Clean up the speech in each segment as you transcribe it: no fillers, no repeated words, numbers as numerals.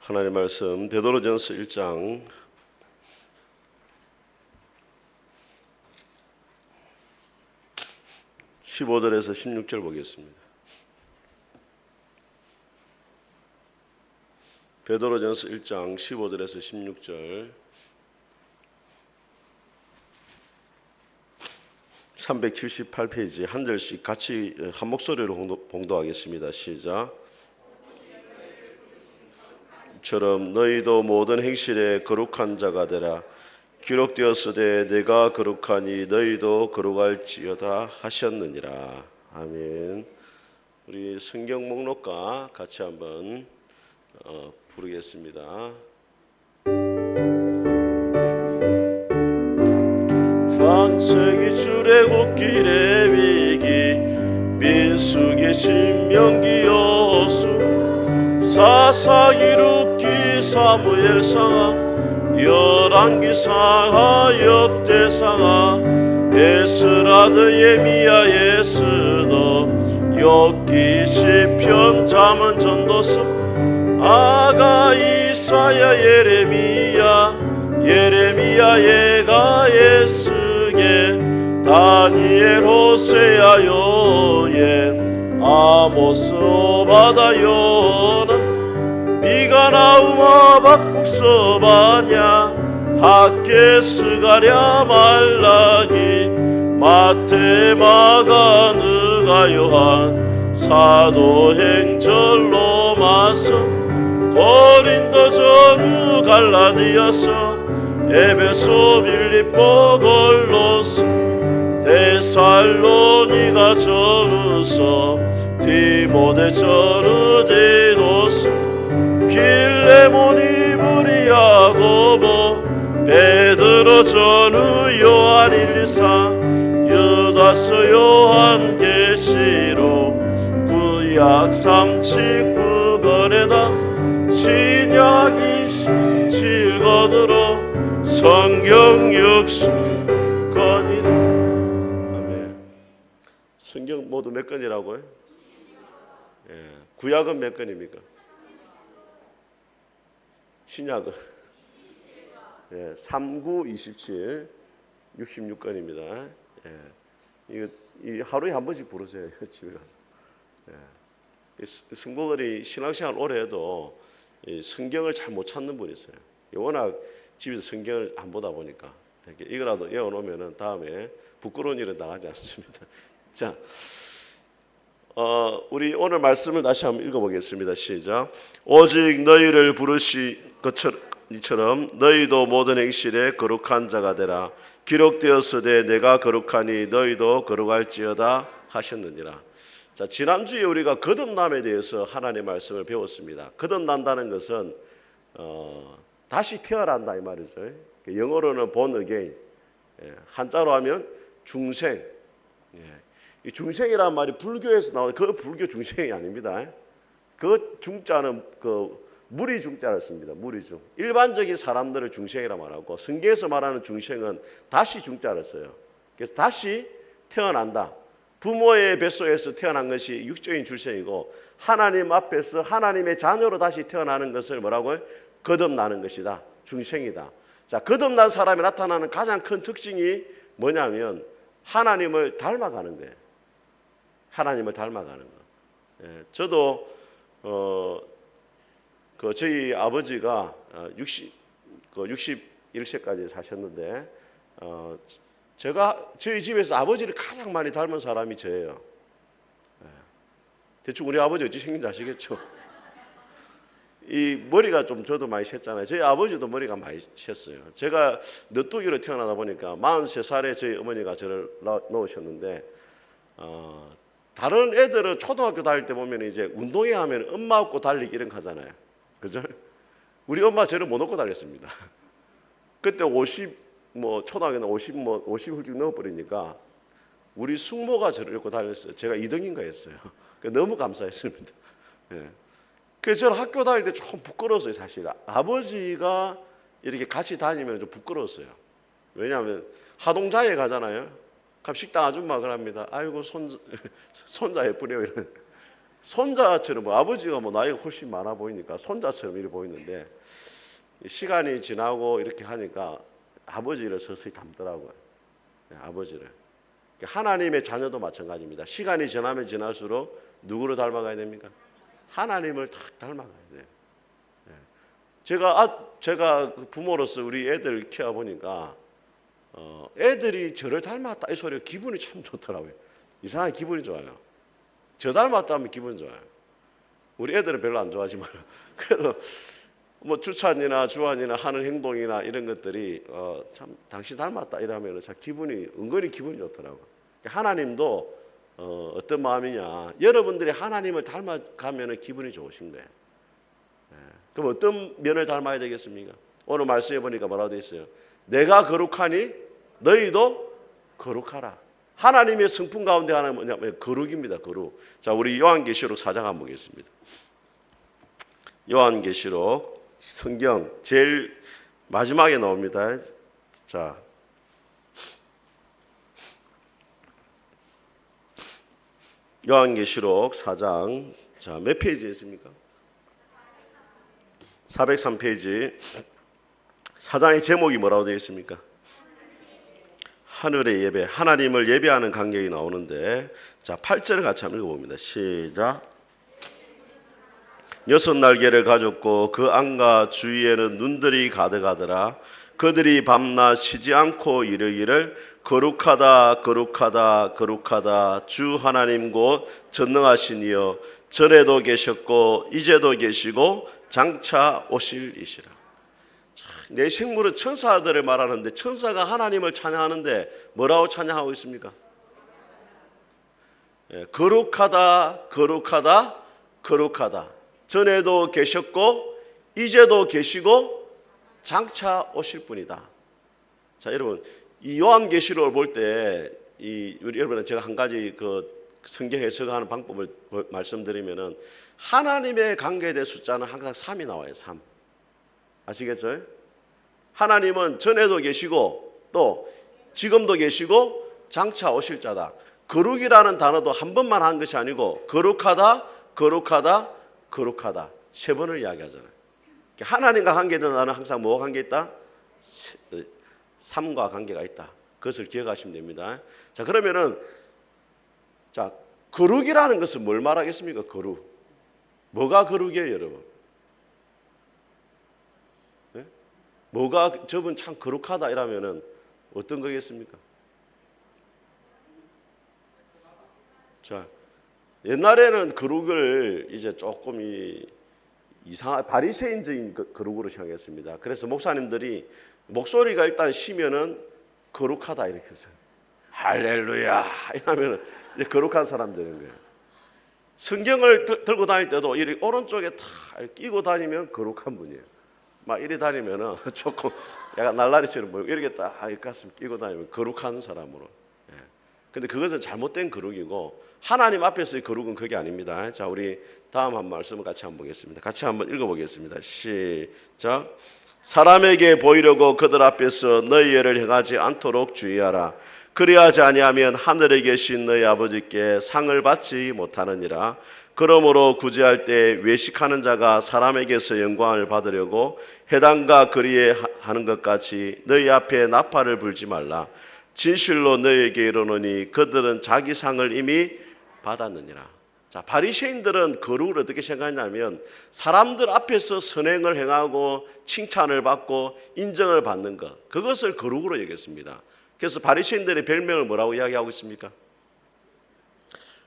하나님의 말씀 베드로전서 1장 15절에서 16절 보겠습니다. 베드로전서 1장 15절에서 16절 378페이지 한 절씩 같이 한 목소리로 봉독하겠습니다. 시작. 처럼 너희도 모든 행실에 거룩한 자가 되라. 기록되었으되 내가 거룩하니 너희도 거룩할지어다 하셨느니라. 아멘. 우리 성경 목록과 같이 한번 부르겠습니다. 창세기 출애굽기 레위기 민수기 신명기 여호수 사사기 룻기 사무엘상하 열왕기 상하 역대상하 에스라 느헤미야 에스더 욥기 시편 잠언 전도서 아가 이사야 예레미야 예가 에스겔 다니엘 호세야 요엘 아모스 오바다 요나 미가 나우마 박국 서바냐 학계 스가랴 말라기 마태 마가 느가 요한 사도행전 로마서 고린도 전후 갈라디아서 에베소 빌립보 골로스 데살로니가 전후서 디모데 전후 디도서 필레몬 이브리 야고보 베드로 전후 요한 1, 2, 3 유다서 요한 계시록 구약 3, 7, 9권에다 신약 27권으로 성경 60권이다. 아멘. 성경 모두 몇 권이라고요? 예. 구약은 몇 권입니까? 신약은 3, 9, 27, 66권입니다. 이거 하루에 한 번씩 부르세요. 집에 가서. 성도들이 신앙생활 오래 해도 성경을 잘 못 찾는 분이 있어요. 워낙 집에서 성경을 안 보다 보니까 이거라도 외워놓으면 다음에 부끄러운 일은 나가지 않습니다. 자, 우리 오늘 말씀을 다시 한번 읽어보겠습니다. 시작. 오직 너희를 부르시 것처럼 너희도 모든 행실에 거룩한 자가 되라. 기록되었으되 내가 거룩하니 너희도 거룩할지어다 하셨느니라. 자, 지난주에 우리가 거듭남에 대해서 하나님의 말씀을 배웠습니다. 거듭난다는 것은 다시 태어난다 이 말이죠. 영어로는 born again, 한자로 하면 중생. 이 중생이란 말이 불교에서 나오는 그 불교 중생이 아닙니다. 그 중자는 그 무리 중자를 씁니다. 무리중. 일반적인 사람들을 중생이라 말하고 성경에서 말하는 중생은 다시 중자를 써요. 그래서 다시 태어난다. 부모의 뱃속에서 태어난 것이 육적인 출생이고 하나님 앞에서 하나님의 자녀로 다시 태어나는 것을 뭐라고요? 거듭나는 것이다. 중생이다. 자, 거듭난 사람이 나타나는 가장 큰 특징이 뭐냐면 하나님을 닮아가는 거예요. 하나님을 닮아가는 거. 저도 저희 아버지가 61세까지 사셨는데 저희 집에서 아버지를 가장 많이 닮은 사람이 저예요. 대충 우리 아버지 어찌 생긴지 아시겠죠? 이 머리가 좀 저도 많이 샜잖아요. 저희 아버지도 머리가 많이 샜어요. 제가 늦둥이로 태어나다 보니까 43살에 저희 어머니가 저를 넣으셨는데 다른 애들은 초등학교 다닐 때 보면 이제 운동회 하면 엄마 업고 달리기 이런 거 하잖아요. 그죠? 우리 엄마 저를 못 업고 달렸습니다. 그때 50 초등학교는 50 훌쩍 넣어버리니까 우리 숙모가 저를 업고 달렸어요. 제가 2등인가 했어요. 너무 감사했습니다. 그래서 저는 학교 다닐 때 좀 부끄러웠어요. 사실 아버지가 이렇게 같이 다니면 좀 부끄러웠어요. 왜냐하면 하동자에 가잖아요. 그럼 식당 아줌마 그럽니다. 아이고 손자 예쁘네요. 이런. 손자처럼 아버지가 나이가 훨씬 많아 보이니까 손자처럼 이렇게 보이는데 시간이 지나고 이렇게 하니까 아버지를 서서히 닮더라고요. 아버지를. 하나님의 자녀도 마찬가지입니다. 시간이 지나면 지날수록 누구를 닮아가야 됩니까? 하나님을 딱 닮아가야 돼요. 제가 부모로서 우리 애들 키워 보니까 애들이 저를 닮았다 이 소리가 기분이 참 좋더라고요. 이상하게 기분이 좋아요. 저 닮았다면 기분 좋아요. 우리 애들은 별로 안 좋아하지만 그래도 주찬이나 주한이나 하는 행동이나 이런 것들이 참 당신 닮았다 이러면 참 은근히 기분이 좋더라고요. 하나님도 어떤 마음이냐, 여러분들이 하나님을 닮아가면 기분이 좋으신 거예요. 그럼 어떤 면을 닮아야 되겠습니까? 오늘 말씀해 보니까 뭐라고 되어 있어요? 내가 거룩하니 너희도 거룩하라. 하나님의 성품 가운데 하나는 뭐냐면 거룩입니다. 거룩. 자, 우리 요한계시록 4장 한번 보겠습니다. 요한계시록 성경 제일 마지막에 나옵니다. 자, 요한계시록 4장 자, 몇 페이지에 있습니까? 403페이지. 4장의 제목이 뭐라고 되어 있습니까? 하늘의 예배, 하나님을 예배하는 간격이 나오는데, 자 8절을 같이 한번 읽어봅니다. 시작. 6날개를 가졌고 그 안과 주위에는 눈들이 가득하더라. 그들이 밤낮 쉬지 않고 이르기를 거룩하다 거룩하다 거룩하다 주 하나님 곧 전능하신 이여 전에도 계셨고 이제도 계시고 장차 오실 이시라. 내 생물은 천사들을 말하는데 천사가 하나님을 찬양하는데 뭐라고 찬양하고 있습니까? 거룩하다 거룩하다 거룩하다 전에도 계셨고 이제도 계시고 장차 오실 분이다. 자 여러분 이 요한계시록을 볼 때 여러분 제가 한 가지 성경 해석하는 방법을 말씀드리면은 하나님의 관계에 대한 숫자는 항상 3이 나와요. 3. 아시겠죠? 하나님은 전에도 계시고 또 지금도 계시고 장차 오실 자다. 거룩이라는 단어도 한 번만 한 것이 아니고 거룩하다, 거룩하다, 거룩하다 3번을 이야기하잖아요. 하나님과 관계된 단어는 항상 뭐와 관계 있다? 3과 관계가 있다. 그것을 기억하시면 됩니다. 자 그러면은 자 거룩이라는 것은 뭘 말하겠습니까? 거룩. 뭐가 거룩이에요, 여러분? 네? 뭐가 저분 참 거룩하다 이러면은 어떤 거겠습니까? 자, 옛날에는 거룩을 이제 조금 이상한 바리새인적인 거룩으로 생각했습니다. 그래서 목사님들이 목소리가 일단 쉬면은 거룩하다 이렇게 했어요. 할렐루야 이러면은 이제 거룩한 사람 되는 거예요. 성경을 들고 다닐 때도 이렇게 오른쪽에 다 끼고 다니면 거룩한 분이에요. 막 이리 다니면은 조금 약간 날라리처럼 보이고 이렇게 딱 가슴 끼고 다니면 거룩한 사람으로. 근데 그것은 잘못된 거룩이고 하나님 앞에서의 거룩은 그게 아닙니다. 자, 우리 다음 한 말씀을 같이 한번 보겠습니다. 같이 한번 읽어보겠습니다. 시작. 사람에게 보이려고 그들 앞에서 너희 애를 행하지 않도록 주의하라. 그리하지 아니하면 하늘에 계신 너희 아버지께 상을 받지 못하느니라. 그러므로 구제할 때 외식하는 자가 사람에게서 영광을 받으려고 회당과 거리에 하는 것 같이 너희 앞에 나팔을 불지 말라. 진실로 너희에게 이르노니 그들은 자기 상을 이미 받았느니라. 자, 바리새인들은 거룩을 어떻게 생각하냐면 사람들 앞에서 선행을 행하고 칭찬을 받고 인정을 받는 것, 그것을 거룩으로 여겼습니다. 그래서 바리새인들의 별명을 뭐라고 이야기하고 있습니까?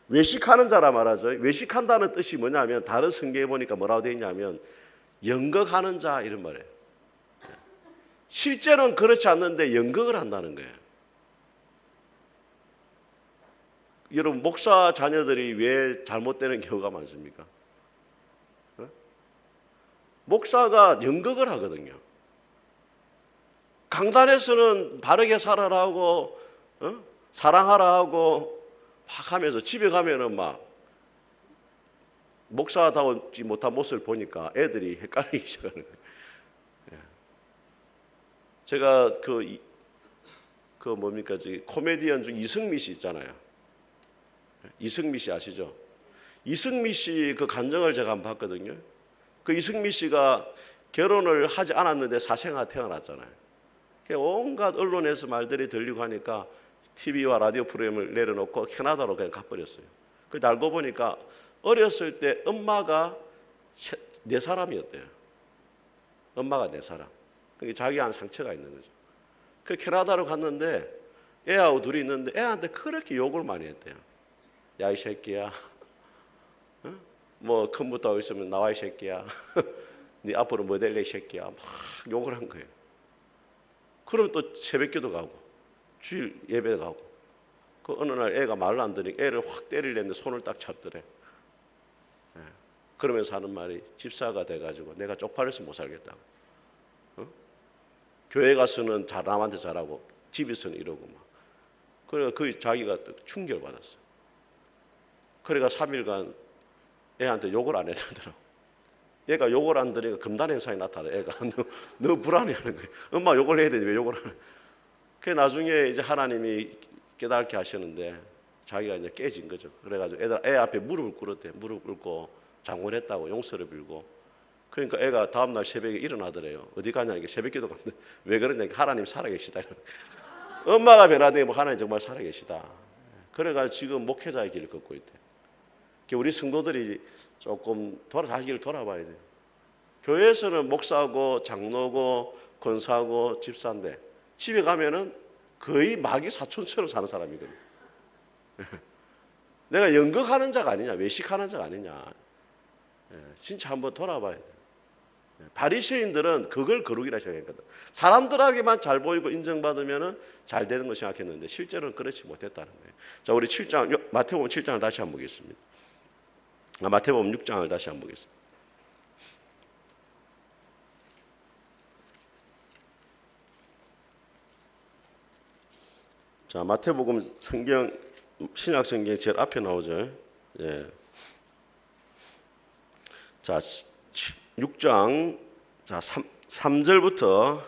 외식하는 자라 말하죠. 외식한다는 뜻이 뭐냐면 다른 성경에 보니까 뭐라고 되어 있냐면 연극하는 자 이런 말이에요. 실제로는 그렇지 않는데 연극을 한다는 거예요. 여러분 목사 자녀들이 왜 잘못되는 경우가 많습니까? 목사가 연극을 하거든요. 강단에서는 바르게 살아라 하고 사랑하라 하고 막 하면서 집에 가면은 막 목사다우지 못한 모습을 보니까 애들이 헷갈리기 시작하는 거예요. 제가 뭡니까 코미디언 중 이승미 씨 있잖아요. 이승미 씨 아시죠? 이승미 씨 그 간증을 제가 한번 봤거든요. 그 이승미 씨가 결혼을 하지 않았는데 사생아 태어났잖아요. 온갖 언론에서 말들이 들리고 하니까 TV와 라디오 프로그램을 내려놓고 캐나다로 그냥 가버렸어요. 그 알고 보니까 어렸을 때 엄마가 네 사람이었대요. 엄마가 네 사람. 그게 자기 안에 상처가 있는 거죠. 그 캐나다로 갔는데 애하고 둘이 있는데 애한테 그렇게 욕을 많이 했대요. 야 이 새끼야. 어? 뭐 컴퓨터 있으면 나와 이 새끼야. 네 앞으로 뭐 될래 이 새끼야. 막 욕을 한 거예요. 그럼 또 새벽기도 가고 주일 예배 가고 그 어느 날 애가 말을 안 들으니까 애를 확 때리려는데 손을 딱 잡더래. 그러면서 하는 말이 집사가 돼가지고 내가 쪽팔려서 못 살겠다고. 교회 가서는 남한테 잘하고 집에서는 이러고 막. 그래가 그 자기가 충격을 받았어. 그래가 3일간 애한테 욕을 안 했다더라고. 얘가 욕을 안 들으니까 금단 현상이 나타나. 애가 너무 불안해하는 거예요. 엄마 욕을 해야 되는데 왜 욕을 안 해? 그 나중에 이제 하나님이 깨닫게 하시는데 자기가 이제 깨진 거죠. 그래가지고 애 앞에 무릎을 꿇었대. 무릎 꿇고 장군했다고 용서를 빌고. 그러니까 애가 다음날 새벽에 일어나더래요. 어디 가냐 이게 새벽기도 갔는데 왜 그러냐 하나님 살아계시다. 엄마가 변화되고 뭐 하나님 정말 살아계시다. 그래가지고 지금 목회자의 길을 걷고 있대. 우리 성도들이 조금 자기를 돌아봐야 돼요. 교회에서는 목사고 장로고 권사고 집사인데 집에 가면은 거의 마귀 사촌처럼 사는 사람이거든요. 내가 연극하는 자가 아니냐, 외식하는 자가 아니냐. 진짜 한번 돌아봐야 돼요. 바리새인들은 그걸 거룩이라 생각했거든. 사람들에게만 잘 보이고 인정받으면 잘 되는 걸 생각했는데 실제로는 그렇지 못했다는 거예요. 자, 우리 7장 마태복음 7장을 다시 한번 보겠습니다. 마태복음 6장을 다시 한번 보겠습니다. 자, 마태복음 성경 신약 성경 제일 앞에 나오죠. 예. 자, 6장 자 3절부터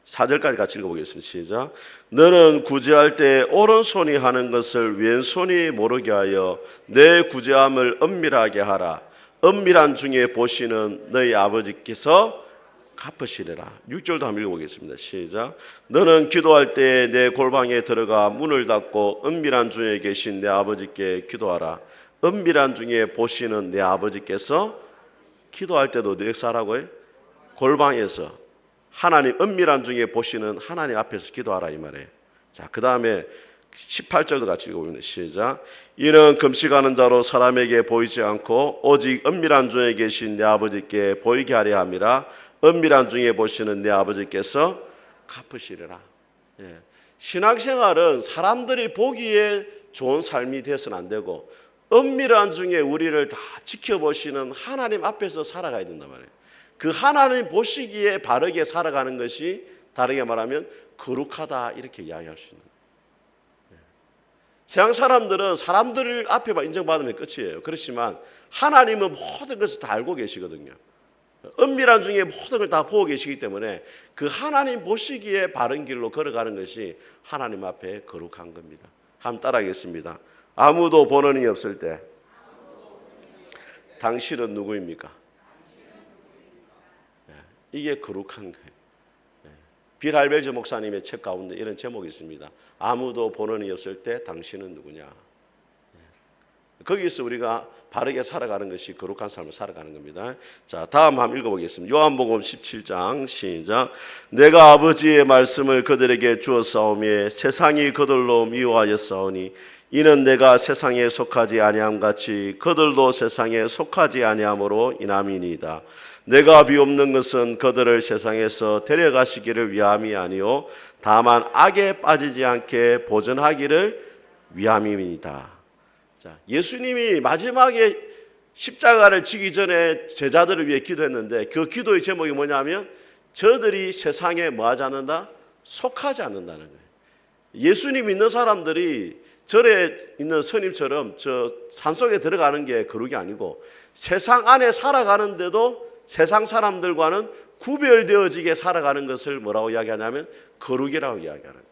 4절까지 같이 읽어보겠습니다. 시작. 너는 구제할 때 오른손이 하는 것을 왼손이 모르게 하여 내 구제함을 은밀하게 하라. 은밀한 중에 보시는 너희 아버지께서 갚으시리라. 6절도 한번 읽어보겠습니다. 시작. 너는 기도할 때 내 골방에 들어가 문을 닫고 은밀한 중에 계신 내 아버지께 기도하라. 은밀한 중에 보시는 내 아버지께서 기도할 때도 어디서 하라고요? 골방에서 하나님 은밀한 중에 보시는 하나님 앞에서 기도하라 이 말이에요. 자, 그 다음에 18절도 같이 읽어보겠습니다. 시작. 이는 금식하는 자로 사람에게 보이지 않고 오직 은밀한 중에 계신 내 아버지께 보이게 하려 함이라. 은밀한 중에 보시는 내 아버지께서 갚으시리라. 예. 신앙생활은 사람들이 보기에 좋은 삶이 되어서는 안 되고 은밀한 중에 우리를 다 지켜보시는 하나님 앞에서 살아가야 된단 말이에요. 그 하나님 보시기에 바르게 살아가는 것이 다르게 말하면 거룩하다 이렇게 이야기할 수 있는 거예요. 세상 사람들은 사람들 앞에만 인정받으면 끝이에요. 그렇지만 하나님은 모든 것을 다 알고 계시거든요. 은밀한 중에 모든 걸 다 보고 계시기 때문에 그 하나님 보시기에 바른 길로 걸어가는 것이 하나님 앞에 거룩한 겁니다. 한번 따라하겠습니다. 아무도 보는 이 없을 때 당신은 누구입니까? 이게 거룩한 거예요. 빌 할벨즈 목사님의 책 가운데 이런 제목이 있습니다. 아무도 보는 이 없을 때 당신은 누구냐. 거기서 우리가 바르게 살아가는 것이 거룩한 삶을 살아가는 겁니다. 자, 다음 한번 읽어보겠습니다. 요한복음 17장 시작. 내가 아버지의 말씀을 그들에게 주었사오며 세상이 그들로 미워하였사오니 이는 내가 세상에 속하지 아니함 같이 그들도 세상에 속하지 아니함으로 인함이니이다. 내가 비옵는 것은 그들을 세상에서 데려가시기를 위함이 아니요 다만 악에 빠지지 않게 보전하기를 위함입니다. 자, 예수님이 마지막에 십자가를 지기 전에 제자들을 위해 기도했는데 그 기도의 제목이 뭐냐면 저들이 세상에 뭐하지 않는다? 속하지 않는다는 거예요. 예수님 믿는 사람들이 절에 있는 스님처럼 저 산속에 들어가는 게 거룩이 아니고 세상 안에 살아가는데도 세상 사람들과는 구별되어지게 살아가는 것을 뭐라고 이야기하냐면 거룩이라고 이야기하는 거예요.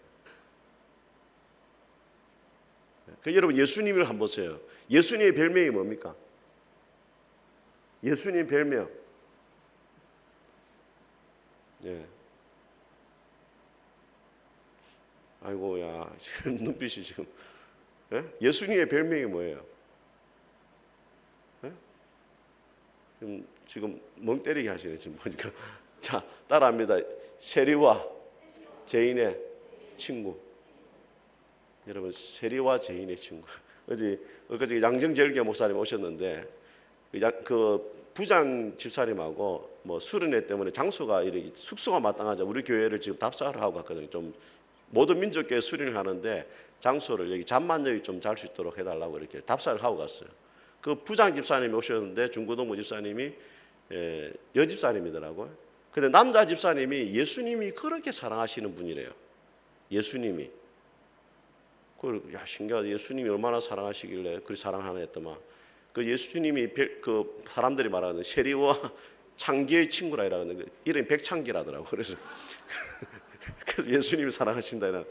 여러분 예수님을 한번 보세요. 예수님의 별명이 뭡니까? 예수님 별명. 예. 아이고야, 지금 눈빛이 지금. 예? 예수님의 별명이 뭐예요? 예? 지금 멍 때리게 하시네 지금 보니까. 자, 따라합니다. 세리와 죄인의 친구. 여러분, 세리와 죄인의 친구. 어제 양정절개 목사님 오셨는데 그 부장 집사님하고 뭐 수련회 때문에 장소가 이렇게 숙소가 마땅하자 우리 교회를 지금 답사를 하고 갔거든요. 좀 모든 민족교회 수련을 하는데 장소를 여기 잠만 좀 잘 수 있도록 해달라고 이렇게 답사를 하고 갔어요. 그 부장 집사님이 오셨는데 중고등부 집사님이 여집사님이더라고요. 근데 남자 집사님이 예수님이 그렇게 사랑하시는 분이래요. 예수님이. 야, 신기하다. 예수님이 얼마나 사랑하시길래 그렇게 사랑하나 했더만. 그 예수님이 그 사람들이 말하는 세리와 창기의 친구라 이라는 이름이 백창기라더라고. 그래서 예수님이 사랑하신다 이런.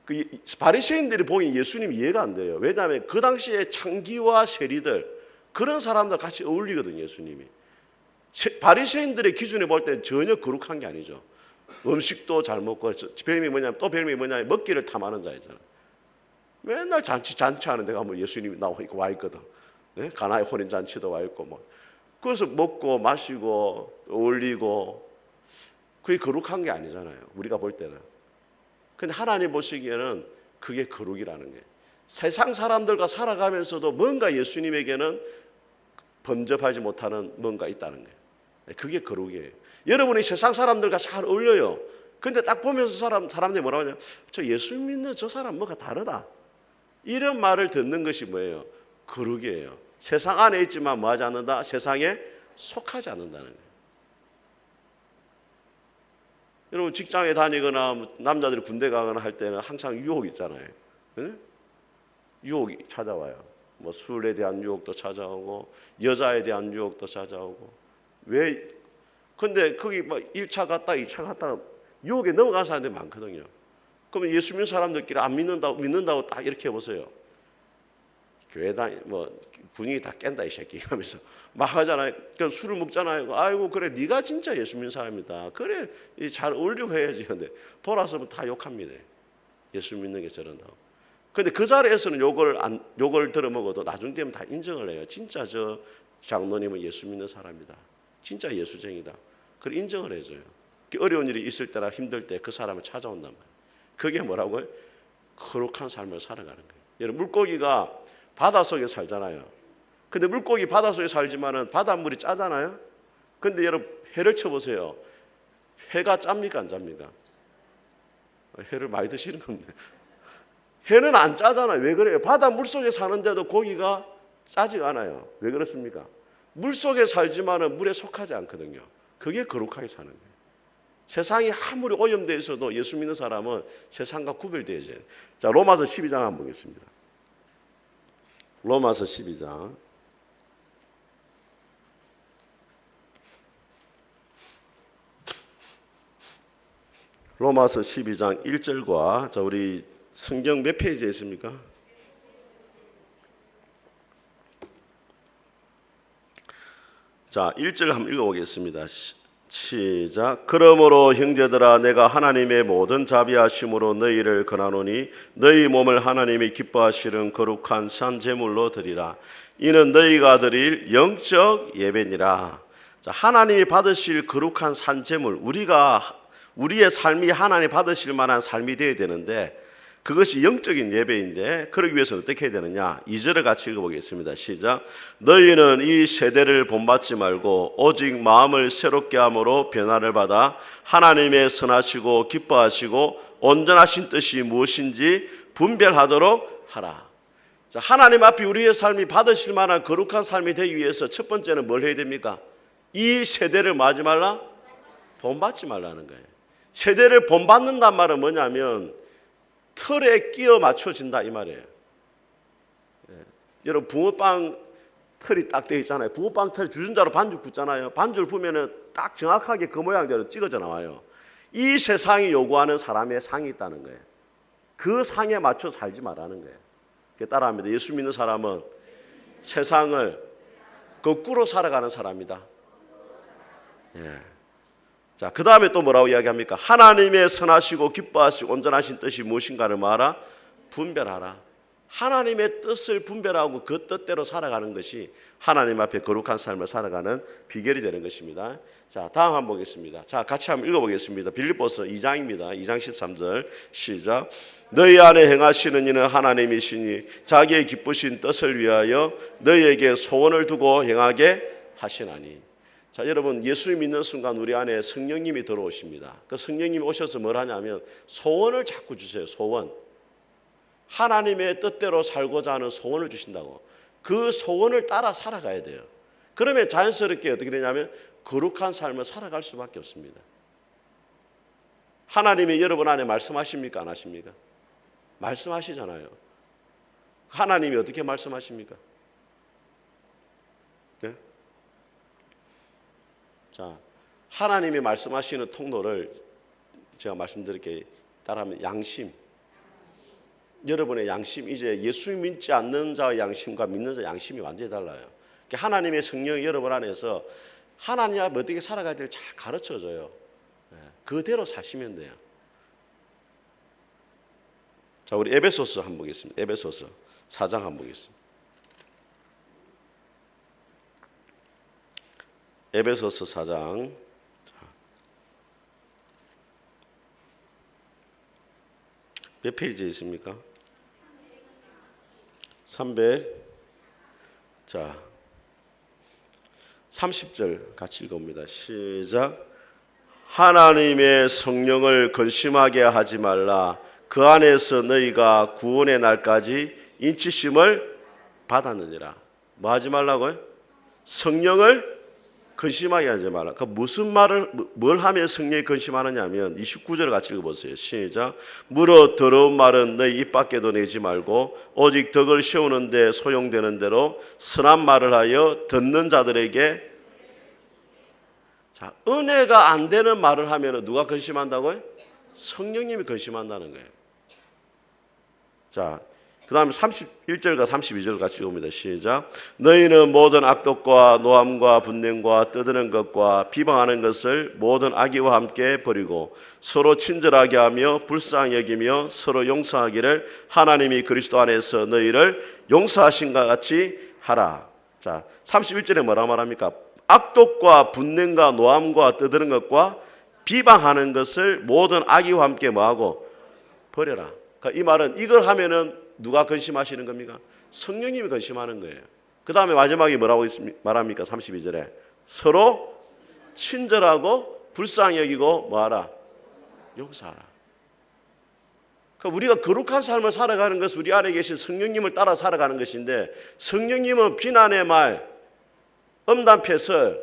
그 바리새인들이 보기 예수님이 이해가 안 돼요. 왜냐하면 그 당시에 창기와 세리들 그런 사람들 같이 어울리거든요. 예수님이. 바리새인들의 기준에 볼 때는 전혀 거룩한 게 아니죠. 음식도 잘 먹고 별명이 뭐냐면 또 별명이 뭐냐면 먹기를 탐하는 자이잖아. 맨날 잔치하는 데가 뭐 예수님이 와 있거든. 네? 가나의 혼인 잔치도 와 있고 뭐. 그래서 먹고 마시고 어울리고 그게 거룩한 게 아니잖아요. 우리가 볼 때는. 근데 하나님 보시기에는 그게 거룩이라는 거예요. 세상 사람들과 살아가면서도 뭔가 예수님에게는 범접하지 못하는 뭔가 있다는 거예요. 그게 거룩이에요. 여러분이 세상 사람들과 잘 어울려요. 근데 딱 보면서 사람들이 뭐라고 하냐면 저 예수 믿는 저 사람 뭐가 다르다. 이런 말을 듣는 것이 뭐예요? 거룩이에요. 세상 안에 있지만 뭐하지 않는다? 세상에 속하지 않는다는 거예요. 여러분 직장에 다니거나 남자들이 군대 가거나 할 때는 항상 유혹이 있잖아요. 네? 유혹이 찾아와요. 뭐 술에 대한 유혹도 찾아오고 여자에 대한 유혹도 찾아오고. 왜? 근데 거기 뭐 1차 갔다 2차 갔다 유혹에 넘어간 사람들이 많거든요. 그러면 예수 믿는 사람들끼리 안 믿는다고 딱 이렇게 해보세요. 교회 뭐 분위기 다 깬다 이 새끼 하면서 막 하잖아요. 그럼 술을 먹잖아요. 아이고 그래 네가 진짜 예수 믿는 사람이다. 그래 잘 어울리고 해야지. 근데 돌아서면 다 욕합니다. 예수 믿는 게 저런다고. 근데 그 자리에서는 욕을 들어먹어도 나중 되면 다 인정을 해요. 진짜 저 장로님은 예수 믿는 사람이다. 진짜 예수쟁이다. 그걸 인정을 해줘요. 어려운 일이 있을 때나 힘들 때 그 사람을 찾아온단 말이에요. 그게 뭐라고요? 거룩한 삶을 살아가는 거예요. 여러분 물고기가 바닷속에 살잖아요. 근데 물고기 바닷속에 살지만은 바닷물이 짜잖아요. 근데 여러분 회를 쳐보세요. 회가 짭니까 안 짭니까? 회를 많이 드시는 건데. 회는 안 짜잖아요. 왜 그래요? 바닷물 속에 사는데도 고기가 짜지가 않아요. 왜 그렇습니까? 물 속에 살지만은 물에 속하지 않거든요. 그게 거룩하게 사는 거예요. 세상이 아무리 오염되어 있어도 예수 믿는 사람은 세상과 구별되어져요. 자, 로마서 12장 한번 보겠습니다. 로마서 12장. 로마서 12장 1절과 자, 우리 성경 몇 페이지에 있습니까? 자, 1절 한번 읽어보겠습니다. 시작. 그러므로 형제들아 내가 하나님의 모든 자비하심으로 너희를 권하노니 너희 몸을 하나님이 기뻐하시는 거룩한 산 제물로 드리라. 이는 너희가 드릴 영적 예배니라. 자, 하나님이 받으실 거룩한 산 제물, 우리의 삶이 하나님 받으실 만한 삶이 되어야 되는데 그것이 영적인 예배인데 그러기 위해서는 어떻게 해야 되느냐? 2절을 같이 읽어보겠습니다. 시작. 너희는 이 세대를 본받지 말고 오직 마음을 새롭게 함으로 변화를 받아 하나님의 선하시고 기뻐하시고 온전하신 뜻이 무엇인지 분별하도록 하라. 자, 하나님 앞에 우리의 삶이 받으실 만한 거룩한 삶이 되기 위해서 첫 번째는 뭘 해야 됩니까? 이 세대를 뭐 하지 말라? 본받지 말라는 거예요. 세대를 본받는단 말은 뭐냐면 틀에 끼어 맞춰진다 이 말이에요. 여러분 붕어빵 틀이 딱 되어 있잖아요. 붕어빵 틀 주전자로 반죽 붓잖아요. 반죽을 부면은 딱 정확하게 그 모양대로 찍어져 나와요. 이 세상이 요구하는 사람의 상이 있다는 거예요. 그 상에 맞춰 살지 말라는 거예요. 따라합니다. 예수 믿는 사람은 세상을 거꾸로 살아가는 사람이다. 예. 자, 그 다음에 또 뭐라고 이야기합니까? 하나님의 선하시고 기뻐하시고 온전하신 뜻이 무엇인가를 말하라. 분별하라. 하나님의 뜻을 분별하고 그 뜻대로 살아가는 것이 하나님 앞에 거룩한 삶을 살아가는 비결이 되는 것입니다. 자, 다음 한번 보겠습니다. 자, 같이 한번 읽어보겠습니다. 빌립보서 2장입니다. 2장 13절 시작. 너희 안에 행하시는 이는 하나님이시니 자기의 기쁘신 뜻을 위하여 너희에게 소원을 두고 행하게 하시나니. 자, 여러분, 예수 믿는 순간 우리 안에 성령님이 들어오십니다. 그 성령님이 오셔서 뭘 하냐면 소원을 자꾸 주세요. 소원. 하나님의 뜻대로 살고자 하는 소원을 주신다고. 그 소원을 따라 살아가야 돼요. 그러면 자연스럽게 어떻게 되냐면 거룩한 삶을 살아갈 수밖에 없습니다. 하나님이 여러분 안에 말씀하십니까? 안 하십니까? 말씀하시잖아요. 하나님이 어떻게 말씀하십니까? 네? 자, 하나님이 말씀하시는 통로를 제가 말씀드릴게요. 따라하면 양심. 여러분의 양심, 이제 예수 믿지 않는 자의 양심과 믿는 자의 양심이 완전히 달라요. 하나님의 성령이 여러분 안에서 하나님 앞에 어떻게 살아가야 될지 잘 가르쳐줘요. 그대로 사시면 돼요. 자, 우리 에베소서 한번 보겠습니다. 에베소서 4장 한번 보겠습니다. 에베소서 4장. 몇 페이지에 있습니까? 300. 자, 30절 같이 읽어봅니다. 시작. 하나님의 성령을 근심하게 하지 말라. 그 안에서 너희가 구원의 날까지 인치심을 받았느니라. 뭐 하지 말라고요? 성령을 근심하게 하지 말라. 그러니까 무슨 말을 뭘 하면 성령이 근심하느냐면 29절을 같이 읽어보세요. 시작. 무릇 더러운 말은 너희 입 밖에도 내지 말고 오직 덕을 세우는 데 소용되는 대로 선한 말을 하여 듣는 자들에게. 자, 은혜가 안 되는 말을 하면 누가 근심한다고요? 성령님이 근심한다는 거예요. 자, 그 다음에 31절과 32절 같이 읽습니다. 시작. 너희는 모든 악독과 노함과 분냉과 떠드는 것과 비방하는 것을 모든 악의와 함께 버리고 서로 친절하게 하며 불쌍히 여기며 서로 용서하기를 하나님이 그리스도 안에서 너희를 용서하신 것 같이 하라. 자, 31절에 뭐라 말합니까? 악독과 분냉과 노함과 떠드는 것과 비방하는 것을 모든 악의와 함께 뭐하고 버려라. 그러니까 이 말은 이걸 하면은 누가 근심하시는 겁니까? 성령님이 근심하는 거예요. 그 다음에 마지막에 뭐라고 말합니까? 32절에 서로 친절하고 불쌍히 여기고 뭐하라? 용서하라. 그러니까 우리가 거룩한 삶을 살아가는 것은 우리 안에 계신 성령님을 따라 살아가는 것인데 성령님은 비난의 말, 엄담패설,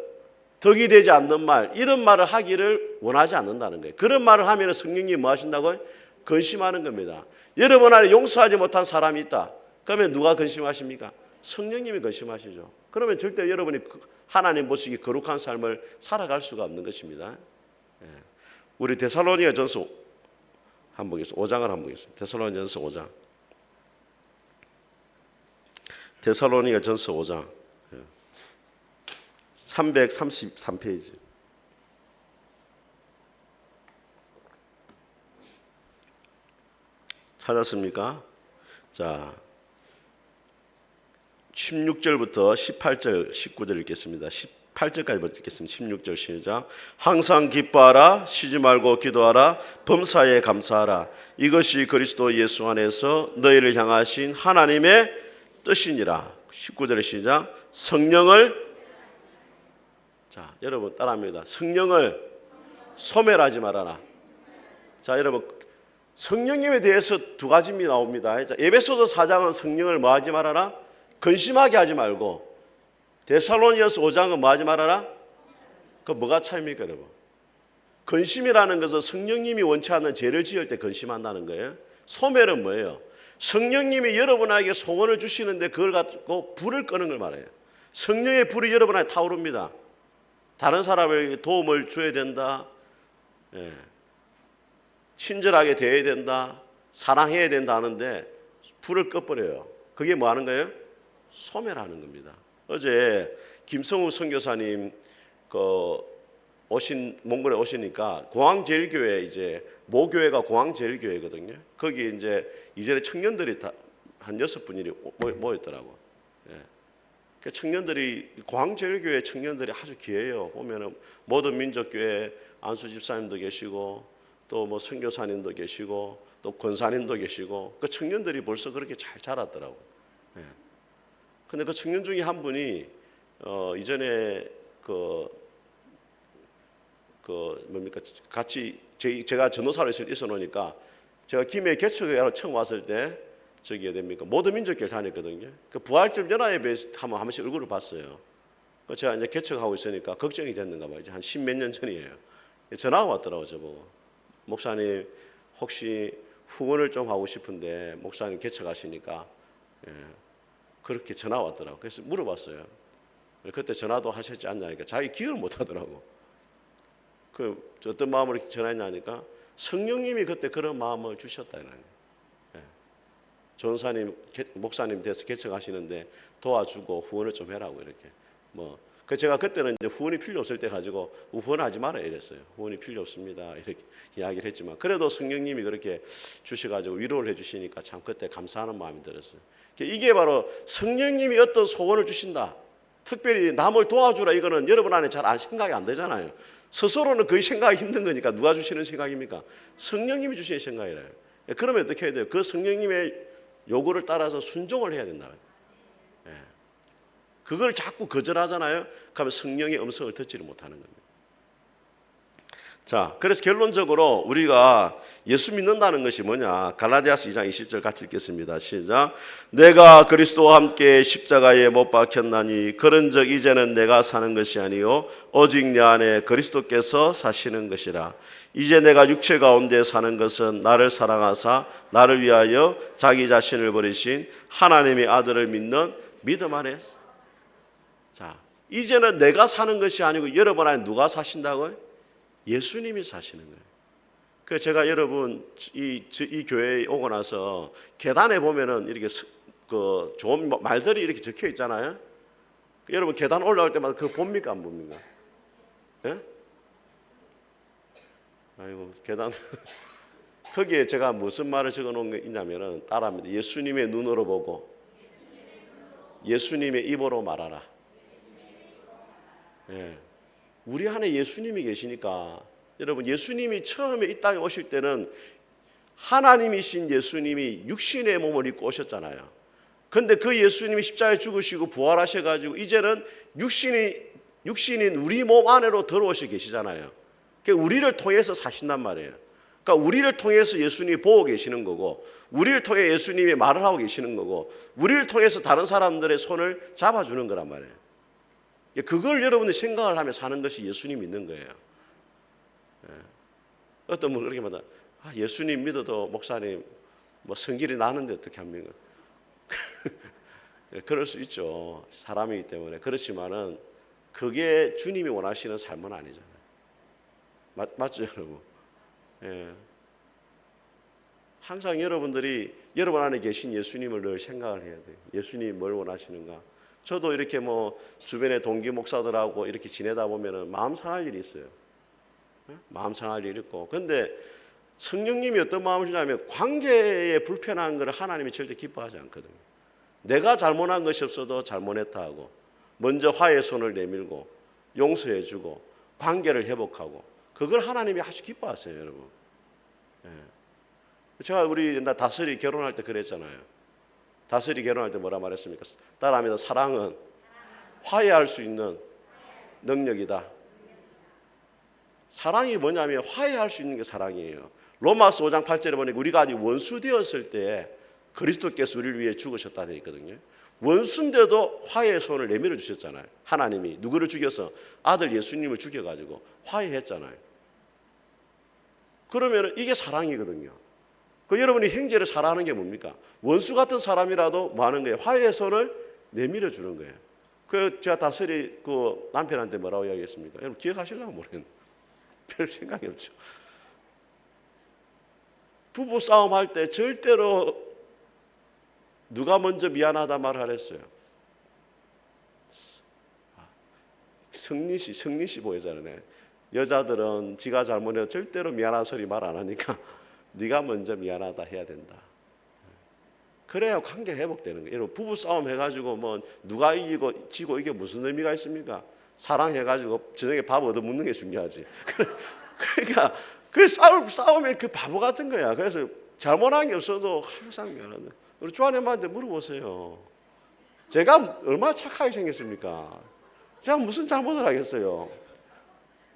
덕이 되지 않는 말 이런 말을 하기를 원하지 않는다는 거예요. 그런 말을 하면 성령님이 뭐 하신다고요? 근심하는 겁니다. 여러분 안에 용서하지 못한 사람이 있다. 그러면 누가 근심하십니까? 성령님이 근심하시죠. 그러면 절대 여러분이 하나님 보시기 거룩한 삶을 살아갈 수가 없는 것입니다. 우리 데살로니가전서 한번 보겠습니다. 5장을 한번 보겠습니다. 데살로니가전서 5장. 데살로니가전서 5장 333페이지. 찾았습니까? 자, 16절부터 18절, 19절 읽겠습니다. 18절까지 읽겠습니다. 16절 시작. 항상 기뻐하라, 쉬지 말고 기도하라, 범사에 감사하라. 이것이 그리스도 예수 안에서 너희를 향하신 하나님의 뜻이니라. 19절의 시작. 성령을, 자, 여러분 따라합니다. 성령을 소멸하지 말아라. 자, 여러분 성령님에 대해서 두 가지입니다. 나옵니다. 에베소서 4장은 성령을 뭐 하지 말아라? 근심하게 하지 말고 데살로니가서 5장은 뭐 하지 말아라? 그 뭐가 차이입니까, 여러분? 근심이라는 것은 성령님이 원치 않는 죄를 지을 때 근심한다는 거예요. 소멸은 뭐예요? 성령님이 여러분에게 소원을 주시는데 그걸 갖고 불을 끄는 걸 말해요. 성령의 불이 여러분에게 타오릅니다. 다른 사람에게 도움을 줘야 된다. 예. 친절하게 대해야 된다. 사랑해야 된다 하는데 불을 꺼버려요. 그게 뭐 하는 거예요? 소멸하는 겁니다. 어제 김성우 선교사님 그 몽골에 오시니까 공항제일교회 이제 모교회가 공항제일교회거든요. 거기 이제 이전에 청년들이 다 한 6분이 모였더라고. 예. 그 청년들이 공항제일교회 청년들이 아주 귀해요. 보면은 모든 민족교회 안수 집사님도 계시고 또 뭐 선교사님도 계시고 또 권사님도 계시고 그 청년들이 벌써 그렇게 잘 자랐더라고. 예. 근데 그 청년 중에 한 분이 이전에 뭡니까 같이 제가 전도사로 있어 놓으니까 제가 김해 개척회로 처음 왔을 때 저기 됩니까 모든 민족교회 다녔거든요. 그 부활절 연합에 한 번씩 얼굴을 봤어요. 제가 이제 개척하고 있으니까 걱정이 됐는가 봐요. 이제 한 10몇 년 전이에요. 전화가 왔더라고 저보고 목사님 혹시 후원을 좀 하고 싶은데 목사님 개척하시니까 그렇게 전화 왔더라고. 그래서 물어봤어요. 그때 전화도 하셨지 않냐니까 자기 기억을 못 하더라고. 어떤 마음으로 전화했냐니까 성령님이 그때 그런 마음을 주셨다 이러는. 전사님 목사님 돼서 개척하시는데 도와주고 후원을 좀 해라고 이렇게 그 제가 그때는 이제 후원이 필요 없을 때 가지고 후원하지 마라 이랬어요. 후원이 필요 없습니다 이렇게 이야기를 했지만 그래도 성령님이 그렇게 주셔가지고 위로를 해주시니까 참 그때 감사하는 마음이 들었어요. 이게 바로 성령님이 어떤 소원을 주신다. 특별히 남을 도와주라 이거는 여러분 안에 잘 생각이 안 되잖아요. 스스로는 거의 생각이 힘든 거니까 누가 주시는 생각입니까? 성령님이 주시는 생각이래요. 그러면 어떻게 해야 돼요? 그 성령님의 요구를 따라서 순종을 해야 된다. 그걸 자꾸 거절하잖아요. 그러면 성령의 음성을 듣지를 못하는 겁니다. 자, 그래서 결론적으로 우리가 예수 믿는다는 것이 뭐냐? 갈라디아서 2장 20절 같이 읽겠습니다. 시작. 내가 그리스도와 함께 십자가에 못 박혔나니 그런즉 이제는 내가 사는 것이 아니요 오직 내 안에 그리스도께서 사시는 것이라. 이제 내가 육체 가운데 사는 것은 나를 사랑하사 나를 위하여 자기 자신을 버리신 하나님의 아들을 믿는 믿음 안에서. 자, 이제는 내가 사는 것이 아니고 여러분 안에 누가 사신다고요? 예수님이 사시는 거예요. 그래서 제가 여러분 이 교회에 오고 나서 계단에 보면은 이렇게 좋은 말들이 이렇게 적혀 있잖아요. 여러분 계단 올라올 때마다 그거 봅니까 안 봅니까? 예? 아이고 계단 거기에 제가 무슨 말을 적어 놓은 게 있냐면은 따라합니다. 예수님의 눈으로 보고 예수님의 입으로 말하라. 예. 우리 안에 예수님이 계시니까 여러분 예수님이 처음에 이 땅에 오실 때는 하나님이신 예수님이 육신의 몸을 입고 오셨잖아요. 그런데 그 예수님이 십자가에 죽으시고 부활하셔가지고 이제는 육신인 우리 몸 안으로 들어오시 계시잖아요. 그러니까 우리를 통해서 사신단 말이에요. 그러니까 우리를 통해서 예수님이 보고 계시는 거고 우리를 통해 예수님이 말을 하고 계시는 거고 우리를 통해서 다른 사람들의 손을 잡아주는 거란 말이에요. 그걸 여러분들이 생각을 하며 사는 것이 예수님 믿는 거예요. 어떤 분 그렇게 말한다. 예수님 믿어도 목사님 성질이 나는데 어떻게 합니까? 그럴 수 있죠. 사람이기 때문에. 그렇지만은 그게 주님이 원하시는 삶은 아니잖아요. 맞죠 여러분? 항상 여러분들이 여러분 안에 계신 예수님을 늘 생각을 해야 돼요. 예수님이 뭘 원하시는가? 저도 이렇게 주변에 동기 목사들하고 이렇게 지내다 보면은 마음 상할 일이 있어요. 마음 상할 일이 있고. 근데 성령님이 어떤 마음을 주냐면 관계에 불편한 것을 하나님이 절대 기뻐하지 않거든요. 내가 잘못한 것이 없어도 잘못했다 하고 먼저 화해의 손을 내밀고 용서해주고 관계를 회복하고 그걸 하나님이 아주 기뻐하세요, 여러분. 제가 우리 옛날 다슬이 결혼할 때 그랬잖아요. 다슬이 결혼할 때 뭐라 말했습니까? 따라합니다. 사랑은 화해할 수 있는 능력이다. 사랑이 뭐냐면 화해할 수 있는 게 사랑이에요. 로마서 5장 8절에 보니까 우리가 아직 원수 되었을 때 그리스도께서 우리를 위해 죽으셨다 되어 있거든요. 원수인데도 화해의 손을 내밀어 주셨잖아요. 하나님이 누구를 죽여서 아들 예수님을 죽여가지고 화해했잖아요. 그러면 이게 사랑이거든요. 여러분이 형제를 사랑하는 게 뭡니까? 원수 같은 사람이라도 뭐 하는 거예요? 화해의 손을 내밀어 주는 거예요. 제가 다슬이 남편한테 뭐라고 이야기했습니까? 여러분 기억하실려나 모르겠는데 별 생각이 없죠. 부부 싸움 할 때 절대로 누가 먼저 미안하다 말을 하랬어요? 성리시 보이잖아요. 여자들은 지가 잘못해도 절대로 미안한 소리 말 안 하니까 네가 먼저 미안하다 해야 된다. 그래야 관계 회복되는 거예요. 여러분 부부 싸움 해가지고 뭐 누가 이기고 지고 이게 무슨 의미가 있습니까? 사랑해가지고 저녁에 밥 얻어 먹는 게 중요하지. 그러니까 그 싸움의 그 바보 같은 거야. 그래서 잘못한 게 없어도 항상 미안하다. 우리 주아님한테 물어보세요. 제가 얼마나 착하게 생겼습니까? 제가 무슨 잘못을 하겠어요?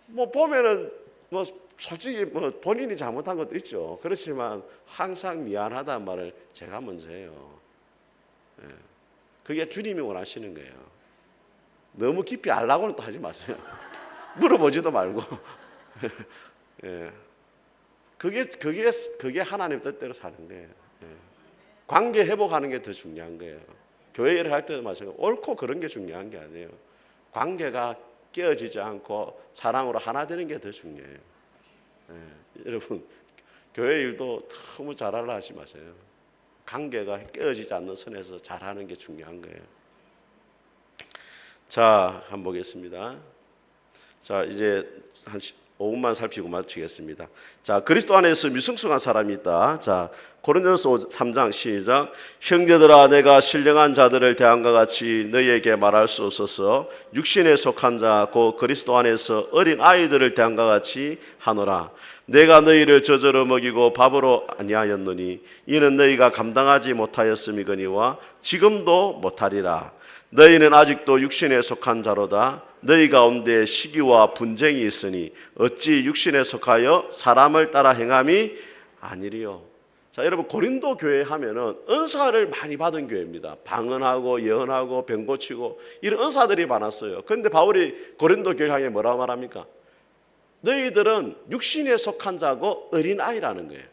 뭐 보면은 뭐 솔직히 뭐 본인이 잘못한 것도 있죠. 그렇지만 항상 미안하다는 말을 제가 먼저 해요. 예. 그게 주님이 원하시는 거예요. 너무 깊이 알라고는 또 하지 마세요. 물어보지도 말고. 예. 그게 하나님 뜻대로 사는 거예요. 예. 관계 회복하는 게 더 중요한 거예요. 교회 일을 할 때도 마찬가지고 옳고 그런 게 중요한 게 아니에요. 관계가 깨어지지 않고 사랑으로 하나 되는 게 더 중요해요. 예. 여러분 교회 일도 너무 잘하려 하지 마세요. 관계가 깨어지지 않는 선에서 잘하는 게 중요한 거예요. 자, 한번 보겠습니다. 자, 이제 한 5분만 살피고 마치겠습니다. 자, 그리스도 안에서 미성숙한 사람이 있다. 자, 고린도서 3장 시작. 형제들아, 내가 신령한 자들을 대함과 같이 너희에게 말할 수 없어서 육신에 속한 자 곧 그리스도 안에서 어린 아이들을 대함과 같이 하노라. 내가 너희를 저저로 먹이고 밥으로 아니하였노니 이는 너희가 감당하지 못하였음이거니와 지금도 못하리라. 너희는 아직도 육신에 속한 자로다. 너희 가운데 시기와 분쟁이 있으니 어찌 육신에 속하여 사람을 따라 행함이 아니리요. 자, 여러분 고린도 교회 하면은 은사를 많이 받은 교회입니다. 방언하고 예언하고 병 고치고 이런 은사들이 많았어요. 그런데 바울이 고린도 교회 향해 뭐라고 말합니까? 너희들은 육신에 속한 자고 어린 아이라는 거예요.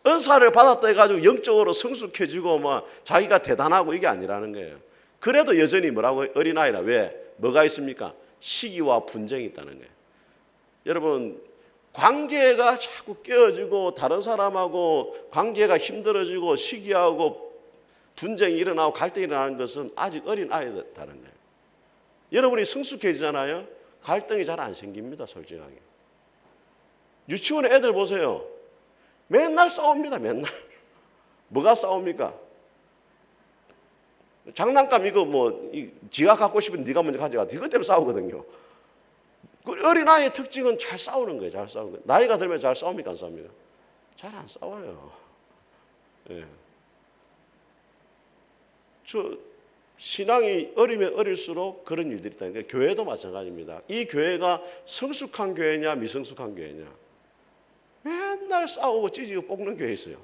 은사를 받았다 해가지고 영적으로 성숙해지고 뭐 자기가 대단하고 이게 아니라는 거예요. 그래도 여전히 뭐라고 어린 아이라. 왜? 뭐가 있습니까? 시기와 분쟁이 있다는 거예요. 여러분 관계가 자꾸 깨어지고 다른 사람하고 관계가 힘들어지고 시기하고 분쟁이 일어나고 갈등이 일어나는 것은 아직 어린 아이다는 거예요. 여러분이 성숙해지잖아요. 갈등이 잘 안 생깁니다. 솔직하게. 유치원에 애들 보세요. 맨날 싸웁니다. 맨날. 뭐가 싸웁니까? 장난감 이거 뭐 지가 갖고 싶은 네가 먼저 가져가. 이것 때문에 싸우거든요. 그 어린아이의 특징은 잘 싸우는 거예요. 잘 싸우는 거예요. 나이가 들면 잘 싸웁니까? 안 싸웁니까? 잘 안 싸워요. 예. 저 신앙이 어리면 어릴수록 그런 일들이 있다는 거예요. 교회도 마찬가지입니다. 이 교회가 성숙한 교회냐 미성숙한 교회냐. 맨날 싸우고 찢고 볶는 교회 있어요.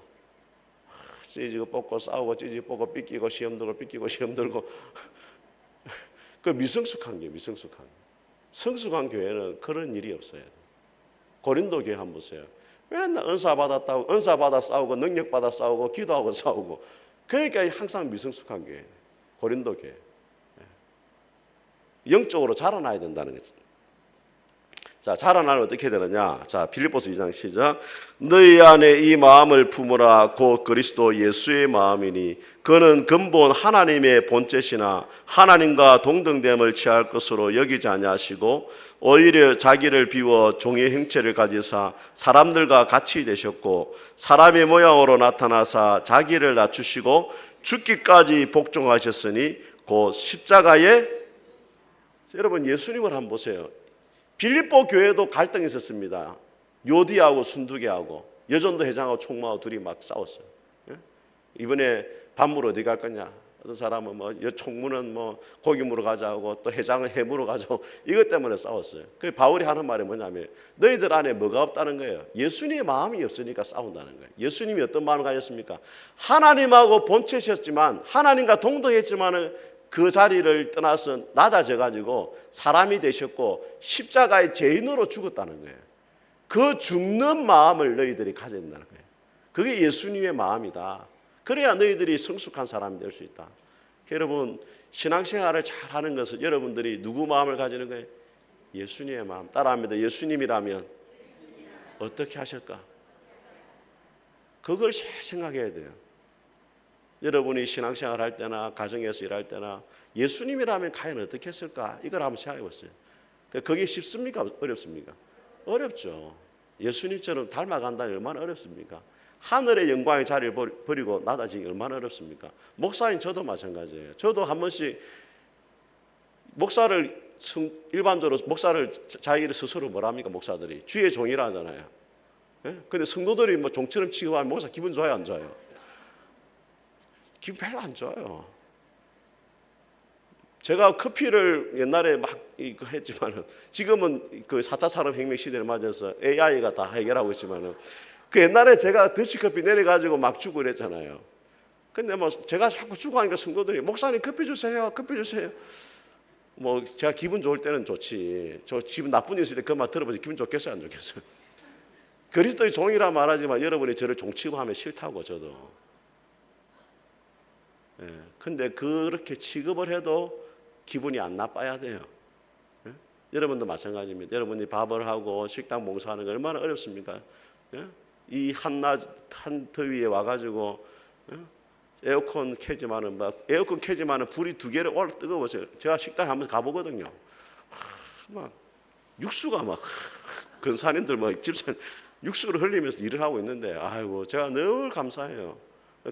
찢고 볶고 싸우고 찢고 볶고 삐끼고 시험 들고 삐끼고 시험 들고 그 미성숙한 교회, 미성숙한. 성숙한 교회는 그런 일이 없어요. 고린도 교회 한번 보세요. 맨날 은사 받았다고 은사 받아 싸우고 능력 받아 싸우고 기도하고 싸우고 그러니까 항상 미성숙한 교회. 고린도 교회. 영적으로 자라나야 된다는 거죠. 자, 자라나면 어떻게 되느냐? 자, 빌립보서 2장 시작. 너희 안에 이 마음을 품으라. 곧 그리스도 예수의 마음이니 그는 근본 하나님의 본체시나 하나님과 동등됨을 취할 것으로 여기지 아니하시고 오히려 자기를 비워 종의 형체를 가지사 사람들과 같이 되셨고 사람의 모양으로 나타나사 자기를 낮추시고 죽기까지 복종하셨으니 곧 십자가에. 여러분 예수님을 한번 보세요. 빌립보 교회도 갈등이 있었습니다. 요디하고 순두개하고 여전도 회장하고 총무하고 둘이 막 싸웠어요. 이번에 밤물 어디 갈 거냐? 어떤 사람은 뭐 총무는 뭐 고기 물어 가자고 또 회장은 해 물어 가자고 이것 때문에 싸웠어요. 그 바울이 하는 말이 뭐냐면 너희들 안에 뭐가 없다는 거예요. 예수님의 마음이 없으니까 싸운다는 거예요. 예수님이 어떤 마음을 가졌습니까? 하나님하고 본체셨지만 하나님과 동등했지만은 그 자리를 떠나서 낮아져 가지고 사람이 되셨고 십자가의 죄인으로 죽었다는 거예요. 그 죽는 마음을 너희들이 가져야 된다는 거예요. 그게 예수님의 마음이다. 그래야 너희들이 성숙한 사람이 될 수 있다. 여러분 신앙생활을 잘하는 것은 여러분들이 누구 마음을 가지는 거예요? 예수님의 마음. 따라합니다. 예수님이라면 어떻게 하실까? 그걸 잘 생각해야 돼요. 여러분이 신앙생활 할 때나 가정에서 일할 때나 예수님이라면 과연 어떻게 했을까? 이걸 한번 생각해 보세요. 그게 쉽습니까? 어렵습니까? 어렵죠. 예수님처럼 닮아간다니 얼마나 어렵습니까? 하늘의 영광의 자리를 버리고 낮아지기 얼마나 어렵습니까? 목사인 저도 마찬가지예요. 저도 한 번씩 목사를 일반적으로 목사를 자기를 스스로 뭐랍니까? 목사들이 주의 종이라 하잖아요. 예? 근데 성도들이 뭐 종처럼 취급하면 목사 기분 좋아요, 안 좋아요? 기분 별로 안 좋아요. 제가 커피를 옛날에 막 했지만은 지금은 그 4차 산업혁명 시대를 맞아서 AI가 다 해결하고 있지만은 그 옛날에 제가 더치커피 내려가지고 막 주고 그랬잖아요. 근데 뭐 제가 자꾸 주고 하니까 성도들이 목사님 커피 주세요, 커피 주세요. 뭐 제가 기분 좋을 때는 좋지. 저 기분 나쁜 일 있을 때 그 말 들어보지 기분 좋겠어요, 안 좋겠어요? 그리스도의 종이라 말하지만 여러분이 저를 종 취급하면 싫다고 저도. 예. 근데 그렇게 취급을 해도 기분이 안 나빠야 돼요. 예? 여러분도 마찬가지입니다. 여러분이 밥을 하고 식당 봉사하는 게 얼마나 어렵습니까? 예? 이 한낮 한 더위에 와가지고 에어컨 켜지만은 막 에어컨 켜지만은 불이 두 개를 올라 뜨거워서 제가 식당에 한번 가보거든요. 막 육수가 막 근사님들 막 집사 육수를 흘리면서 일을 하고 있는데 아이고 제가 늘 감사해요.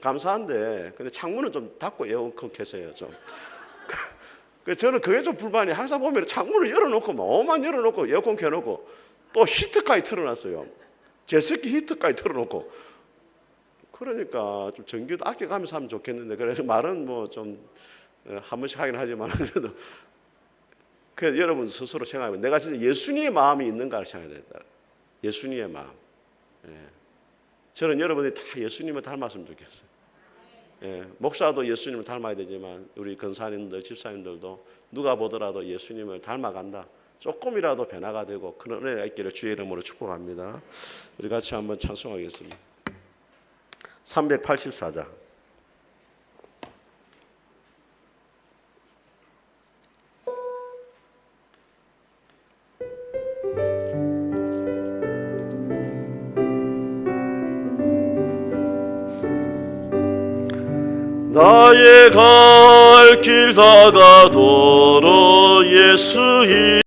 감사한데 근데 창문은 좀 닫고 에어컨 켜세요 좀. 저는 그게 좀 불만이 항상 보면 창문을 열어놓고 너만 열어놓고 에어컨 켜놓고 또 히트까지 틀어놨어요. 제습기 히트까지 틀어놓고 그러니까 좀 전기도 아껴가면서 하면 좋겠는데 그래서 말은 뭐 좀 한 번씩 하긴 하지만 그래도 그래서 여러분 스스로 생각하면 내가 진짜 예수님의 마음이 있는가를 생각해야 된다. 예수님의 마음. 예. 저는 여러분이 다 예수님을 닮았으면 좋겠어요. 예. 목사도 예수님을 닮아야 되지만 우리 권사님들, 집사님들도 누가 보더라도 예수님을 닮아간다. 조금이라도 변화가 되고 그런 은혜가 있기를 주의 이름으로 축복합니다. 우리 같이 한번 찬송하겠습니다. 384장. 나의 갈 길 다가도록 예수